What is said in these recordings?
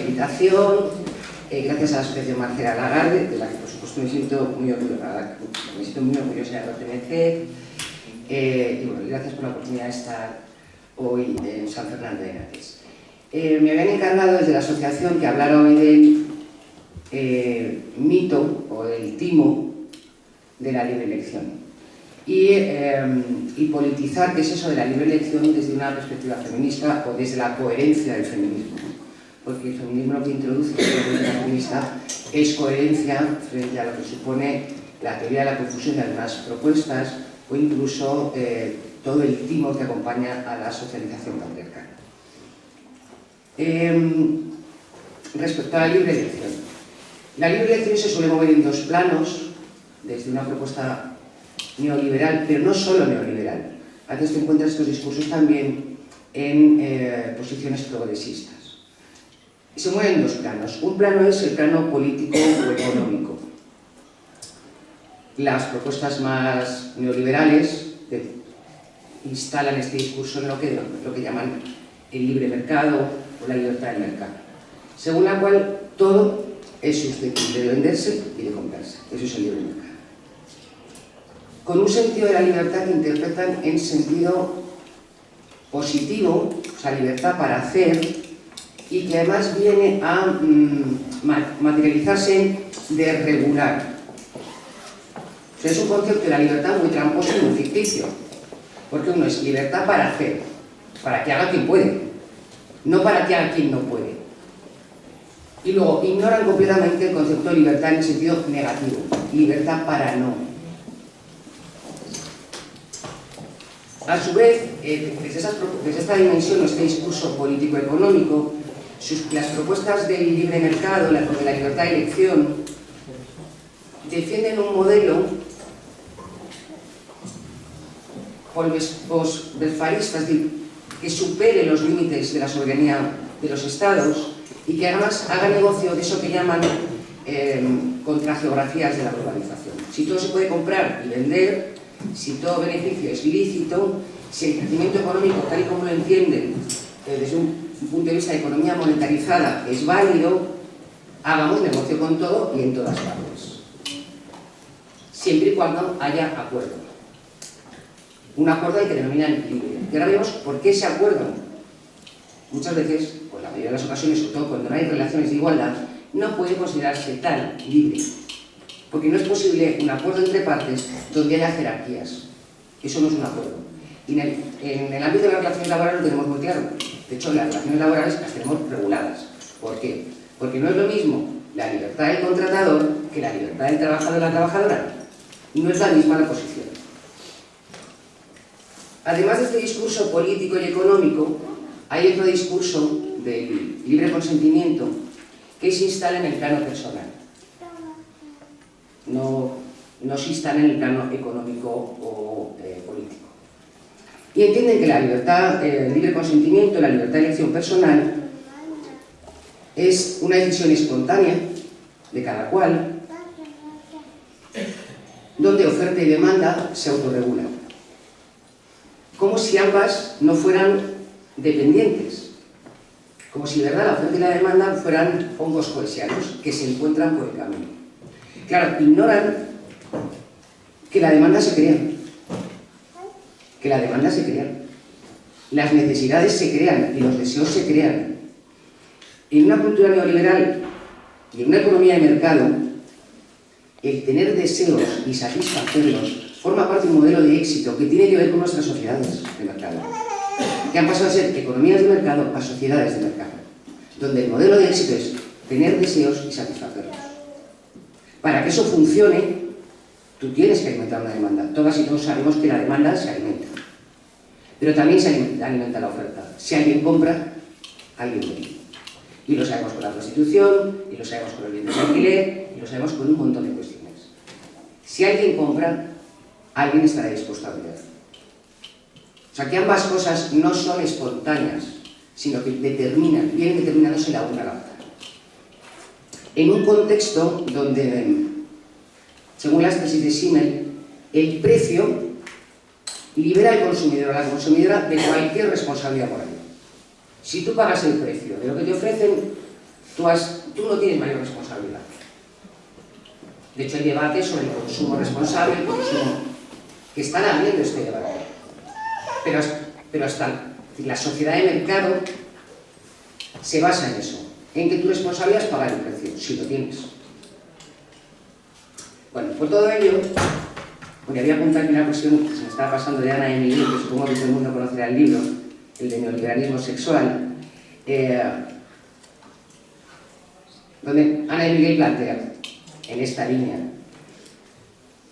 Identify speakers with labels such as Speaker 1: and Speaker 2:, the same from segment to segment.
Speaker 1: invitación, gracias a la Asociación Marcela Lagarde, de la que por supuesto me siento muy orgullosa de pertenecer, y bueno, gracias por la oportunidad de estar hoy en San Fernando de Henares. Me habían encargado desde la asociación que hablara hoy del mito o del timo de la libre elección y politizar qué es eso de la libre elección desde una perspectiva feminista o desde la coherencia del feminismo, porque el feminismo lo que introduce en la política feminista es coherencia frente a lo que supone la teoría de la confusión de algunas propuestas o incluso todo el timo que acompaña a la socialización patriarcal. Respecto a la libre elección. La libre elección se suele mover en dos planos, desde una propuesta neoliberal, pero no solo neoliberal. A veces te encuentras estos discursos también en posiciones progresistas. Se mueven en dos planos. Un plano es el plano político o económico. Las propuestas más neoliberales instalan este discurso en lo que llaman el libre mercado o la libertad del mercado, según la cual todo es susceptible de venderse y de comprarse. Eso es el libre mercado. Con un sentido de la libertad que interpretan en sentido positivo, o sea, libertad para hacer, y que además viene a materializarse de regular. O sea, es un concepto de la libertad muy tramposo y muy ficticio, porque uno es libertad para hacer, para que haga quien puede, no para que haga quien no puede. Y luego ignoran completamente el concepto de libertad en el sentido negativo, libertad para no. A su vez, desde esta dimensión, este discurso político-económico, las propuestas del libre mercado, de la libertad de elección, defienden un modelo post-welfarista, es decir, que supere los límites de la soberanía de los estados y que además haga negocio de eso que llaman contrageografías de la globalización. Si todo se puede comprar y vender, si todo beneficio es lícito, si el crecimiento económico, tal y como lo entienden desde un punto de vista de economía monetarizada, es válido, hagamos negocio con todo y en todas partes. Siempre y cuando haya acuerdo. Un acuerdo al que denominan equilibrio. Y ahora veremos por qué ese acuerdo, muchas veces, pues la mayoría de las ocasiones, sobre todo cuando no hay relaciones de igualdad, no puede considerarse tal libre. Porque no es posible un acuerdo entre partes donde haya jerarquías. Eso no es un acuerdo. Y en el ámbito de las relaciones laborales lo tenemos muy claro. De hecho, las relaciones laborales las tenemos reguladas. ¿Por qué? Porque no es lo mismo la libertad del contratador que la libertad del trabajador o la trabajadora. No es la misma la posición. Además de este discurso político y económico, hay otro discurso del libre consentimiento que se instala en el plano personal. No se instala en el plano económico o político. Y entienden que la libertad, el libre consentimiento, la libertad de elección personal es una decisión espontánea de cada cual, donde oferta y demanda se autorregulan, como si ambas no fueran dependientes, como si de verdad la oferta y la demanda fueran hongos cohesianos que se encuentran por el camino. Claro, ignoran que la demanda se crea, las necesidades se crean y los deseos se crean. En una cultura neoliberal y en una economía de mercado, el tener deseos y satisfacerlos forma parte de un modelo de éxito que tiene que ver con nuestras sociedades de mercado, que han pasado a ser economías de mercado a sociedades de mercado, donde el modelo de éxito es tener deseos y satisfacerlos. Para que eso funcione, tú tienes que alimentar una demanda. Todas y todos sabemos que la demanda se alimenta, pero también se alimenta la oferta. Si alguien compra, alguien vende. Y lo sabemos con la prostitución, y lo sabemos con el bien de alquiler, y lo sabemos con un montón de cuestiones. Si alguien compra, alguien estará dispuesto a vender. O sea que ambas cosas no son espontáneas, sino que vienen determinándose la una a la otra. En un contexto donde, según las tesis de Simmel, el precio libera al consumidor o a la consumidora de cualquier responsabilidad moral. Si tú pagas el precio de lo que te ofrecen, tú no tienes mayor responsabilidad. De hecho, hay debates sobre el consumo responsable, el consumo, que están habiendo este debate. Pero hasta la sociedad de mercado se basa en eso, en que tu responsabilidad es pagar el precio, si lo tienes. Bueno, por todo ello, porque había apuntado aquí una cuestión que se me estaba pasando de Ana Emilí, que supongo que todo el mundo conocerá el libro, el de neoliberalismo sexual, donde Ana de Miguel plantea, en esta línea,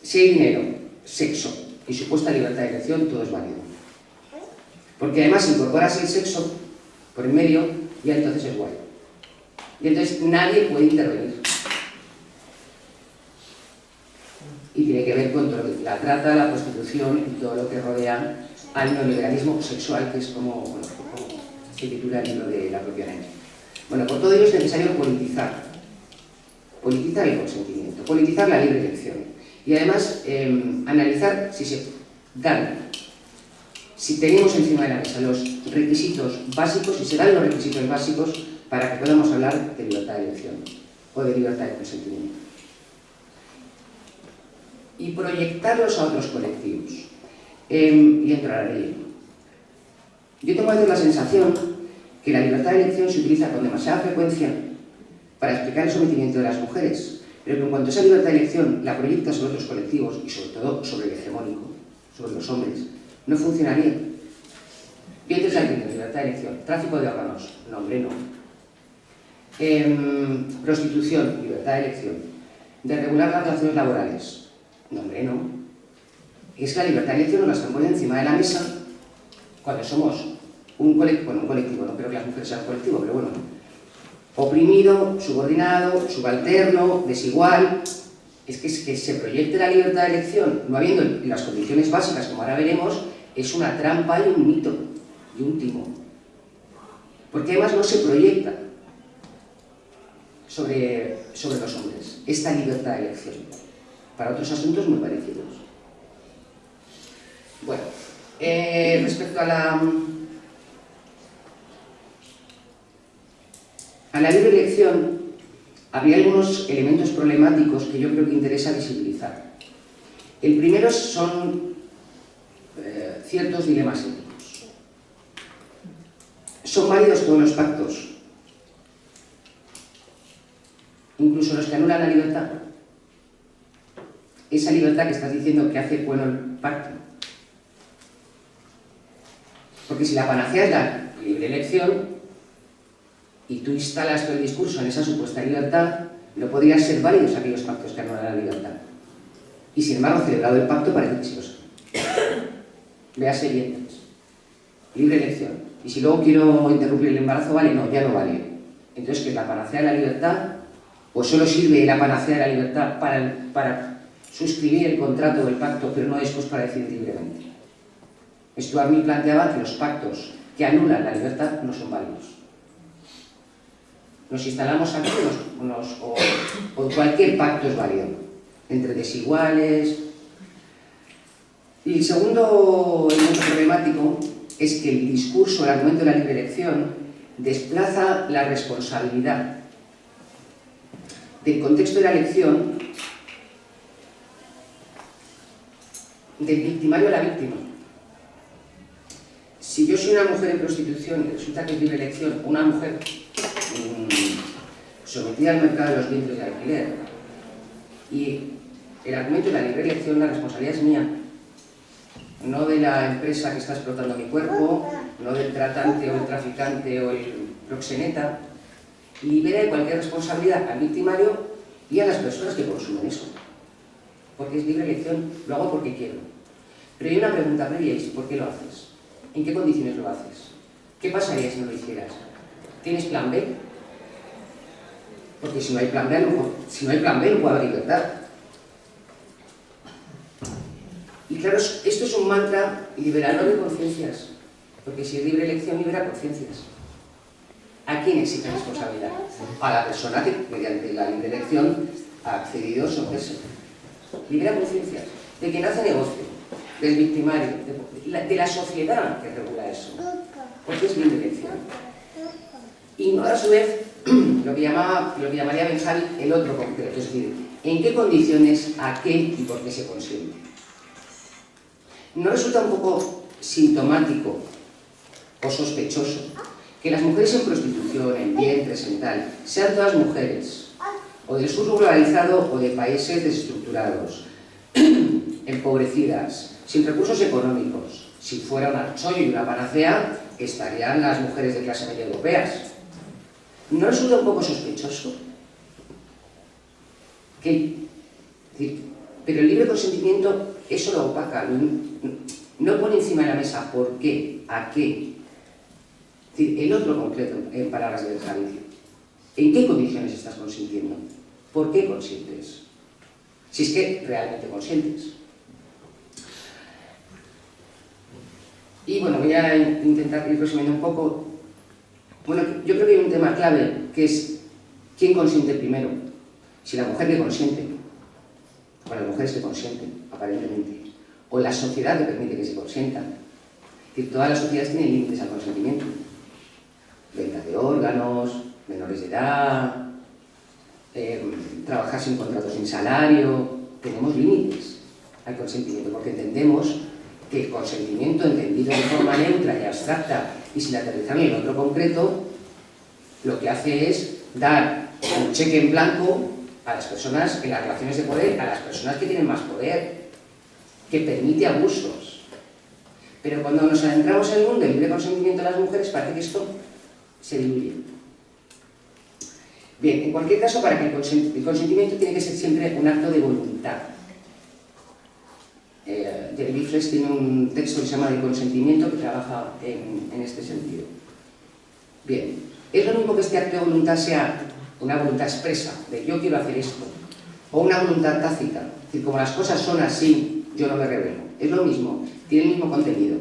Speaker 1: si hay dinero, sexo y supuesta libertad de elección, todo es válido. Porque además incorporas el sexo por en medio y entonces es guay. Y entonces nadie puede intervenir. Y tiene que ver con la trata, la prostitución y todo lo que rodea al neoliberalismo sexual, que es como se titula el libro de la propia Ana. Bueno, por todo ello es necesario politizar el consentimiento, politizar la libre elección y además analizar si tenemos encima de la mesa los requisitos básicos, si se dan los requisitos básicos para que podamos hablar de libertad de elección o de libertad de consentimiento. Y proyectarlos a otros colectivos. Y entraré en ello. Yo tengo a veces la sensación que la libertad de elección se utiliza con demasiada frecuencia para explicar el sometimiento de las mujeres, pero que en cuanto a esa libertad de elección la proyecta sobre otros colectivos y sobre todo sobre el hegemónico, sobre los hombres, no funcionaría. Vientres al crimen, libertad de elección. Tráfico de órganos, no, hombre, no. Prostitución, libertad de elección. De regular las relaciones laborales, no, hombre, no. Es que la libertad de elección nos la están poniendo encima de la mesa cuando somos un colectivo, no creo que las mujeres sean un colectivo, pero bueno, oprimido, subordinado, subalterno, desigual. Es que se proyecte la libertad de elección no habiendo las condiciones básicas, como ahora veremos, es una trampa y un mito y un timo. Porque además no se proyecta sobre los hombres esta libertad de elección para otros asuntos muy parecidos. Bueno, respecto a la libre elección, habría algunos elementos problemáticos que yo creo que interesa visibilizar. El primero son ciertos dilemas éticos. ¿Son válidos todos los pactos? Incluso los que anulan la libertad. Esa libertad que estás diciendo que hace bueno el pacto. Porque si la panacea es la libre elección, y tú instalas todo el discurso en esa supuesta libertad, no podrían ser válidos aquellos pactos que anulan la libertad. Y sin embargo, celebrado el pacto, parece que sí lo son. Véase bien. Libre elección. Y si luego quiero interrumpir el embarazo, vale, no, ya no vale. Entonces, ¿qué es la panacea de la libertad? ¿O solo sirve la panacea de la libertad para suscribir el contrato o el pacto, pero no después para decidir libremente? Stuart Mill planteaba que los pactos que anulan la libertad no son válidos. Nos instalamos aquí o cualquier pacto es válido, entre desiguales. Y el segundo elemento problemático es que el discurso, el argumento de la libre elección, desplaza la responsabilidad del contexto de la elección del victimario a la víctima. Si yo soy una mujer en prostitución y resulta que es libre elección, una mujer sometida al mercado de los vientres de alquiler, y el argumento de la libre elección, la responsabilidad es mía, no de la empresa que está explotando mi cuerpo, no del tratante o el traficante o el proxeneta, libera de cualquier responsabilidad al victimario y a las personas que consumen eso, porque es libre elección, lo hago porque quiero. Pero hay una pregunta previa, y ¿por qué lo haces? ¿En qué condiciones lo haces? ¿Qué pasaría si no lo hicieras? ¿Tienes plan B? Porque si no hay plan B, no puede haber libertad. Y claro, esto es un mantra liberador de conciencias, porque si es libre elección, libera conciencias. ¿A quién exige responsabilidad? A la persona que, mediante la libre elección, ha accedido a someterse. Libera conciencias de quien hace negocio, del victimario, de la sociedad que regula eso, porque es libre elección. Y no a su vez lo que llamaría Benjavi el otro concreto, es decir, ¿en qué condiciones, a qué y por qué se consiente? ¿No resulta un poco sintomático o sospechoso que las mujeres en prostitución, en vientres, en tal, sean todas mujeres, o del sur globalizado o de países desestructurados, empobrecidas, sin recursos económicos? Si fuera un chollo y una panacea, estarían las mujeres de clase media europeas. ¿No resulta un poco sospechoso? Pero el libre consentimiento eso lo opaca, no pone encima de la mesa por qué, a qué. Es decir, el otro concreto, en palabras de Benjavi, ¿en qué condiciones estás consintiendo? ¿Por qué consientes? Si es que realmente consientes. Y bueno, voy a intentar ir resumiendo un poco. Bueno, yo creo que hay un tema clave, que es ¿quién consiente primero? Si la mujer que consiente, o las mujeres que consienten, aparentemente, o la sociedad que permite que se consientan. Es decir, todas las sociedades tienen límites al consentimiento. Venta de órganos, menores de edad, trabajar sin contrato, sin salario. Tenemos límites al consentimiento, porque entendemos que el consentimiento entendido de forma neutra y abstracta y sin aterrizar en el otro concreto, lo que hace es dar un cheque en blanco a las personas en las relaciones de poder, a las personas que tienen más poder, que permite abusos. Pero cuando nos adentramos en el mundo del libre consentimiento de las mujeres, parece que esto se diluye. Bien, en cualquier caso, para que el consentimiento tiene que ser siempre un acto de voluntad. Jeremy Flesch tiene un texto que se llama de consentimiento que trabaja en este sentido. Bien, es lo mismo que este acto de voluntad sea una voluntad expresa, de yo quiero hacer esto, o una voluntad tácita, es decir, como las cosas son así, yo no me revelo. Es lo mismo, tiene el mismo contenido.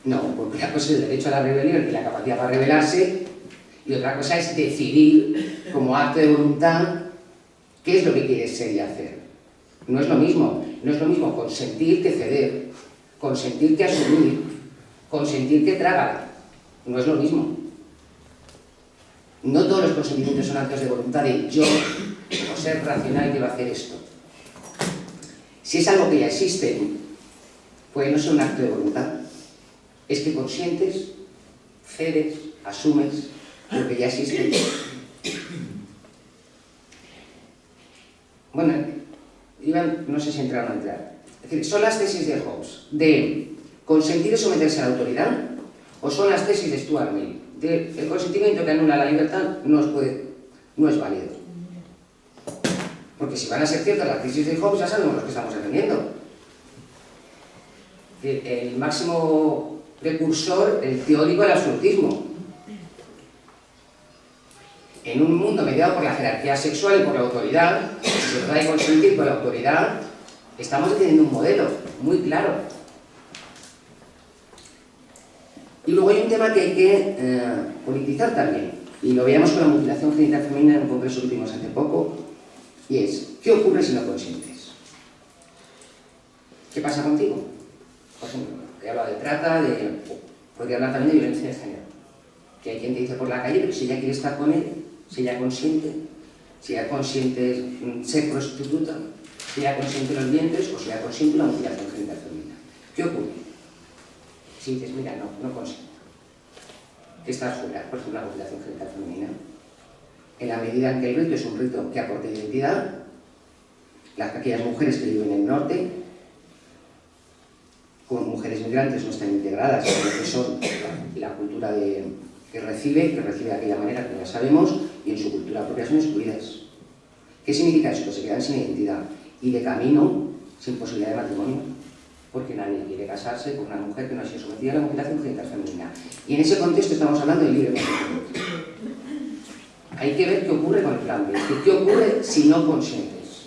Speaker 1: No, porque una cosa es el derecho a la rebelión y la capacidad para rebelarse, y otra cosa es decidir como acto de voluntad qué es lo que quieres ser y hacer. No es lo mismo consentir que ceder, consentir que asumir, consentir que tragar. No es lo mismo. No todos los consentimientos son actos de voluntad de yo, como ser racional, quiero hacer esto. Si es algo que ya existe, puede no ser un acto de voluntad. Es que consientes, cedes, asumes lo que ya existe. Bueno, no sé si entraron a entrar. Es decir, ¿son las tesis de Hobbes de consentir y someterse a la autoridad? ¿O son las tesis de Stuart Mill de el consentimiento que anula la libertad no es válido? Porque si van a ser ciertas las tesis de Hobbes, ya sabemos lo que estamos defendiendo. El máximo precursor, el teórico del absolutismo. En un mundo mediado por la jerarquía sexual y por la autoridad, si se trata de consentir con la autoridad, estamos defendiendo un modelo muy claro. Y luego hay un tema que hay que politizar también, y lo veíamos con la mutilación genital femenina en un congreso que tuvimos hace poco, y es, ¿qué ocurre si no consientes? ¿Qué pasa contigo? Por ejemplo, he hablado de trata, podría hablar también de violencia de género, que hay quien te dice por la calle, pero si ella quiere estar con él, si ella consiente ser prostituta, si ella consiente los vientres o si ella consiente la mutilación genital femenina. ¿Qué ocurre? Si dices, mira, no consiento, que estás fuera, por ejemplo, la mutilación genital femenina, en la medida en que el rito es un rito que aporta identidad, aquellas mujeres que viven en el norte, como mujeres migrantes, no están integradas en lo que son la cultura que recibe de aquella manera, que ya sabemos, y en su cultura propia son excluidas. ¿Qué significa eso? Que se quedan sin identidad y de camino sin posibilidad de matrimonio, porque nadie quiere casarse con una mujer que no ha sido sometida a la mutilación genital femenina. Y en ese contexto estamos hablando del libre consentimiento. Hay que ver qué ocurre con el plan B, qué ocurre si no consientes.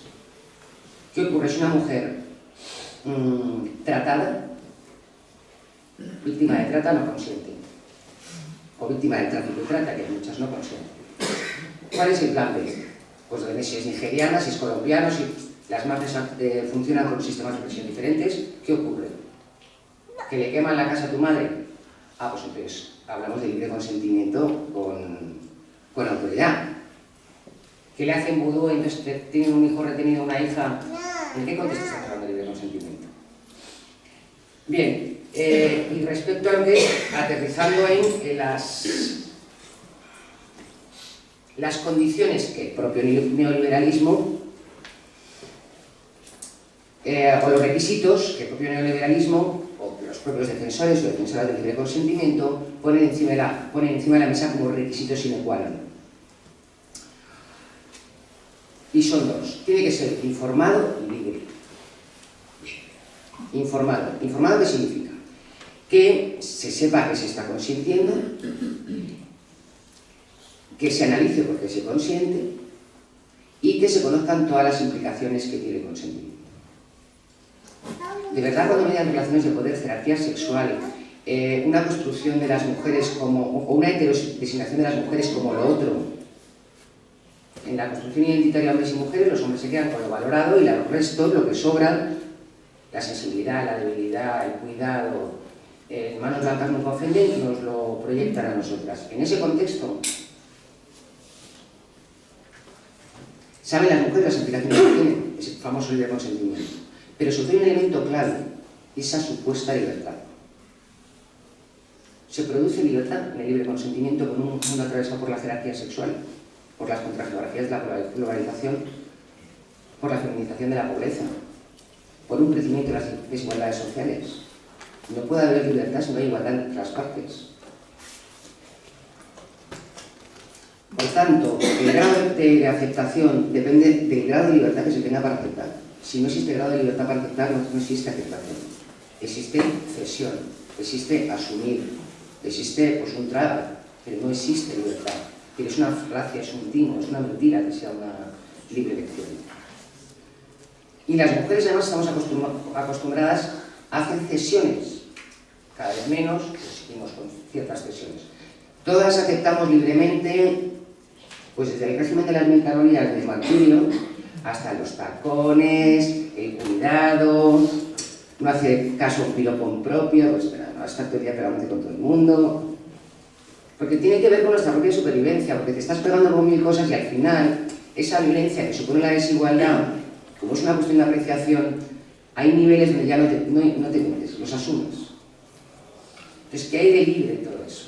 Speaker 1: ¿Qué ocurre si una mujer tratada, víctima de trata, no consiente? O víctima de tráfico y trata, que muchas no consienten. ¿Cuál es el plan B? Pues depende si es nigeriana, si es colombiana, si las mafias funcionan con sistemas de presión diferentes. ¿Qué ocurre? ¿Que le queman la casa a tu madre? Ah, pues entonces hablamos de libre consentimiento con autoridad. ¿Qué le hacen vudú y entonces tiene un hijo retenido, una hija? ¿En qué contexto estamos hablando de libre consentimiento? Bien, y respecto a lo que es aterrizando en las condiciones que el propio neoliberalismo o los requisitos que el propio neoliberalismo o los propios defensores o defensoras del libre consentimiento ponen encima de la mesa como requisitos sine qua non. Y son dos. Tiene que ser informado y libre. Informado. ¿Informado qué significa? Que se sepa que se está consintiendo, que se analice por qué se consiente y que se conozcan todas las implicaciones que tiene el consentimiento. De verdad, cuando median relaciones de poder, jerarquía sexual, una construcción de las mujeres o una heterodesignación de las mujeres como lo otro, en la construcción identitaria de hombres y mujeres, los hombres se quedan con lo valorado y los restos, lo que sobra, la sensibilidad, la debilidad, el cuidado, manos blancas nunca ofenden, nos lo proyectan a nosotras. En ese contexto, saben las mujeres las implicaciones que tienen ese famoso libre consentimiento, pero sufre un elemento clave, esa supuesta libertad. ¿Se produce libertad en el libre consentimiento con un mundo atravesado por la jerarquía sexual, por las contrageografías de la globalización, por la feminización de la pobreza, por un crecimiento de las desigualdades sociales? No puede haber libertad si no hay igualdad entre las partes. Por tanto, el grado de aceptación depende del grado de libertad que se tenga para aceptar. Si no existe grado de libertad para aceptar, no existe aceptación. Existe cesión, existe asumir, existe pues, un trago, pero no existe libertad. Es una falacia, es un timo, es una mentira que sea una libre elección. Y las mujeres además estamos acostumbradas a hacer cesiones, cada vez menos, pero seguimos con ciertas cesiones. Todas aceptamos libremente, pues desde el régimen de las 1000 calorías de martirio hasta los tacones, el cuidado, no hace caso a un piropo propio, pues no estar todo el día pegándote con todo el mundo. Porque tiene que ver con nuestra propia supervivencia, porque te estás pegando con 1000 cosas y al final esa violencia que supone la desigualdad, como es una cuestión de apreciación, hay niveles donde ya no te metes, los asumes. Entonces, ¿qué hay de libre en todo eso?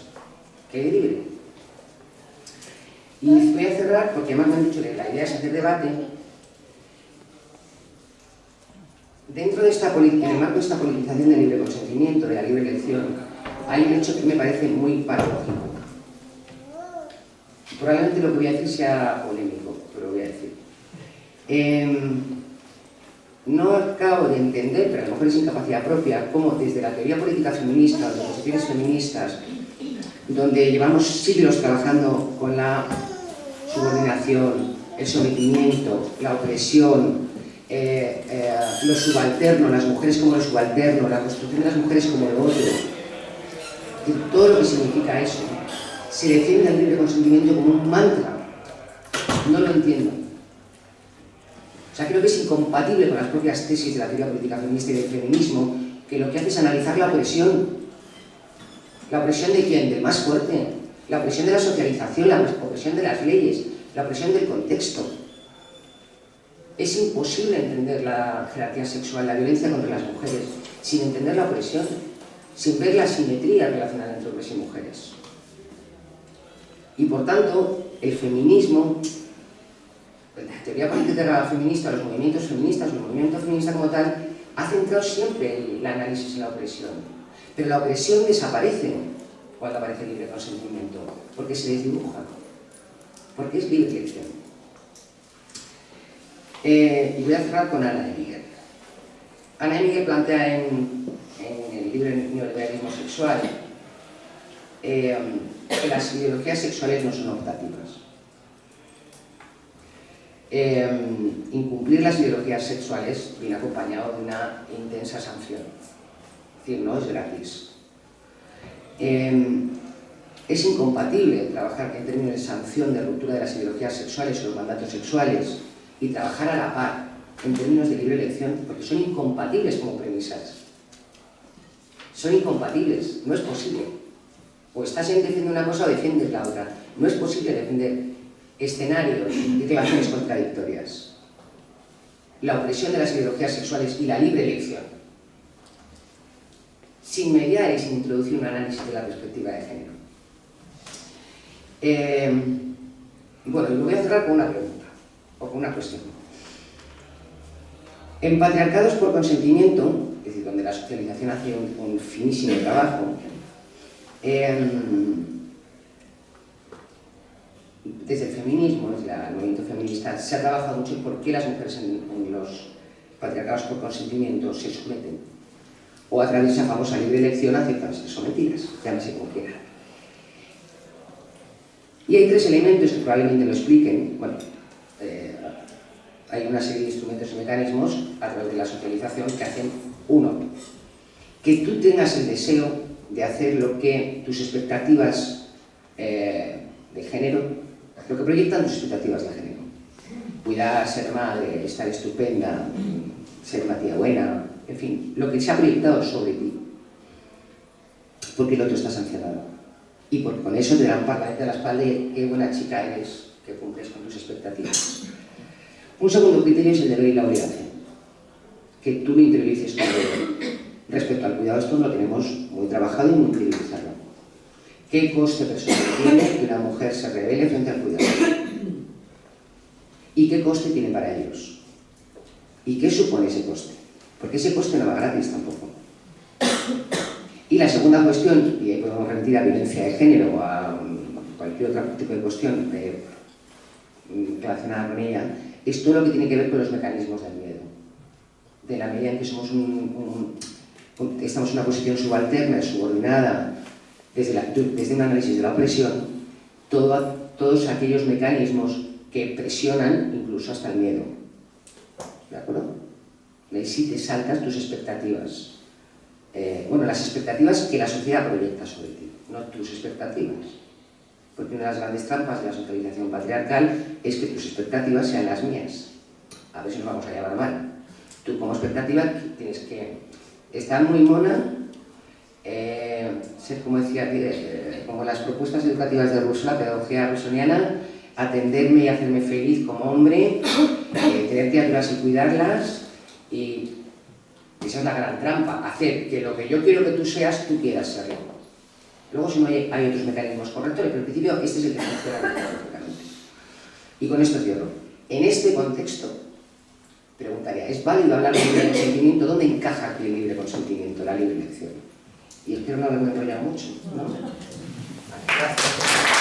Speaker 1: ¿Qué hay de libre? Y voy a cerrar, porque además me han dicho que la idea es hacer debate. Dentro de en el marco de esta politización del libre consentimiento, de la libre elección, hay un hecho que me parece muy paradójico. Probablemente lo que voy a decir sea polémico, pero lo voy a decir. No acabo de entender, pero a lo mejor es incapacidad propia, cómo desde la teoría política feminista, las posiciones feministas, donde llevamos siglos trabajando con la subordinación, el sometimiento, la opresión, lo subalterno, las mujeres como lo subalterno, la construcción de las mujeres como lo otro, y todo lo que significa eso, se defiende el libre consentimiento como un mantra. No lo entiendo. O sea, creo que es incompatible con las propias tesis de la teoría política feminista y del feminismo, que lo que hace es analizar la opresión. ¿La opresión de quién? Del más fuerte. La opresión de la socialización, la opresión de las leyes, la opresión del contexto. Es imposible entender la jerarquía sexual, la violencia contra las mujeres, sin entender la opresión, sin ver la simetría relacional entre hombres y mujeres. Y por tanto, el feminismo, la teoría política feminista, los movimientos feministas, el movimiento feminista como tal, ha centrado siempre el análisis en la opresión. Pero la opresión desaparece cuando aparece el libre consentimiento, porque se desdibuja, porque es libre elección. Y voy a cerrar con Ana de Miguel. Ana de Miguel plantea en el libro Neoliberalismo Sexual que las ideologías sexuales no son optativas. Incumplir las ideologías sexuales viene acompañado de una intensa sanción. Es decir, no es gratis. Es incompatible trabajar en términos de sanción, de ruptura de las ideologías sexuales o los mandatos sexuales y trabajar a la par en términos de libre elección, porque son incompatibles como premisas. Son incompatibles, no es posible. O estás defendiendo una cosa o defiendes la otra. No es posible defender escenarios y relaciones contradictorias. La opresión de las ideologías sexuales y la libre elección, sin mediar y sin introducir un análisis de la perspectiva de género. Bueno, y lo voy a cerrar con una pregunta, o con una cuestión. En patriarcados por consentimiento, es decir, donde la socialización hace un finísimo trabajo, desde el feminismo, desde el movimiento feminista, se ha trabajado mucho en por qué las mujeres en los patriarcados por consentimiento se someten, o a través de esa famosa libre elección aceptan ser sometidas, llámese como quiera. Y hay tres elementos que probablemente lo expliquen. Bueno, hay una serie de instrumentos y mecanismos a través de la socialización que hacen, uno, que tú tengas el deseo de hacer lo que tus expectativas de género, lo que proyectan tus expectativas de género. Cuidar, ser madre, estar estupenda, ser una tía buena, en fin, lo que se ha proyectado sobre ti. Porque el otro está sancionado. Y porque con eso te dan un palmadita a la espalda y qué buena chica eres, que cumples con tus expectativas. Un segundo criterio es el deber y la obligación. Que tú lo interiorices como deber. Respecto al cuidado, esto lo tenemos muy trabajado y muy interiorizado. ¿Qué coste personal tiene que una mujer se rebele frente al cuidado? ¿Y qué coste tiene para ellos? ¿Y qué supone ese coste? Porque ese coste no va gratis tampoco. Y la segunda cuestión, y ahí podemos remitir a violencia de género o a cualquier otro tipo de cuestión relacionada con ella, es todo lo que tiene que ver con los mecanismos del miedo. De la medida en que somos estamos en una posición subalterna, subordinada, desde un análisis de la opresión, todos aquellos mecanismos que presionan incluso hasta el miedo. ¿De acuerdo? Y ahí sí te saltas tus expectativas. Bueno, las expectativas que la sociedad proyecta sobre ti, no tus expectativas. Porque una de las grandes trampas de la socialización patriarcal es que tus expectativas sean las mías. A ver si nos vamos a llevar mal. Tú como expectativa tienes que estar muy mona, ser, como decía, como las propuestas educativas de Rousseau, la pedagogía russoniana, atenderme y hacerme feliz como hombre, tener criaturas y cuidarlas, y esa es la gran trampa, hacer que lo que yo quiero que tú seas, tú quieras serlo. Luego, si no hay otros mecanismos correctores, pero en principio este es el que funciona perfectamente. Y con esto cierro. En este contexto, preguntaría, ¿es válido hablar de libre consentimiento? ¿Dónde encaja aquí el libre consentimiento, la libre elección? Y espero no haberme enrollado mucho, ¿no? Vale, gracias.